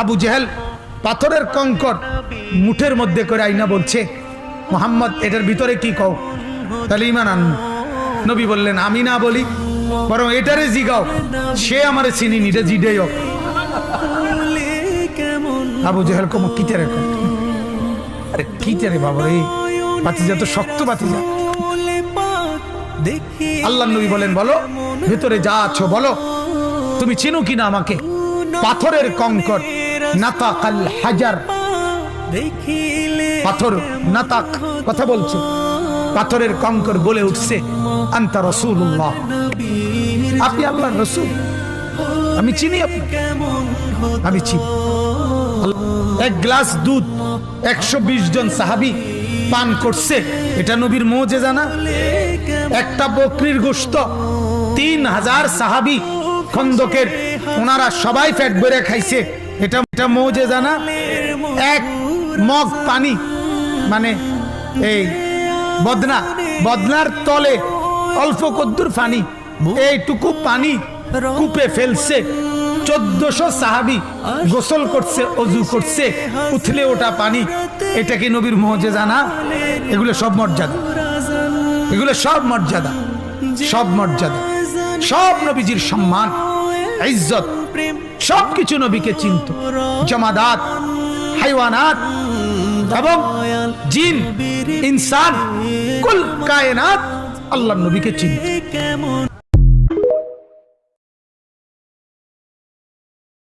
আবু জেহেল পাথরের কঙ্কর মুঠের মধ্যে করে আইনা বলছে, মোহাম্মদ এটার ভিতরে কি কও, তাহলে ইমান আন। নবী বললেন, আমি না বলি, বরং এটারে জিগাও, সে আমারে চিনি নিটা জিডেই হোক। আবু জেহেল কম কিতেরে, আরে কিতেরে বাবা রে, বাতিজা তো শক্ত বাতিজা। আল্লাহ নবী বলেন, বলো ভেতরে যা আছো বলো, তুমি চিনো কিনা আমাকে। পাথরের কঙ্কর, নাতাকাল হাজার, পাথর নাতাক কথা বলছে, পাথরের কঙ্কর বলে উঠছে, আনতা রাসূলুল্লাহ, আপনি আল্লাহর রাসূল, আমি চিনি আপনাকে, আমি চিনি। এক গ্লাস দুধ 120 জন সাহাবী পান করছে, এটা নবীর মুজিজা না? একটা বকরির গোশত 3000 সাহাবী খন্দকের, ওনারা সবাই পেট ভরে খাইছে, এটা মুজিজা না? এক মগ পানি, মানে এই বদনার তলে অল্প কদ্দুর পানি, এইটুকু পানি কূপে ফেলছে, 1400 সাহাবী গোসল করছে, অজু করছে, উথলে ওঠা পানি, এটা কি নবীর মুজিজা না? এগুলো সব মর্যাদা, এগুলো সব মর্যাদা, সব মর্যাদা, সব নবীজির সম্মান, ইজ্জত, সবকিছু নবীকে চিনত। জামাদাত, হাইওয়ানাত এবং জিন, ইনসান, কুল কায়নাত আল্লাহর নবীকে চিনত।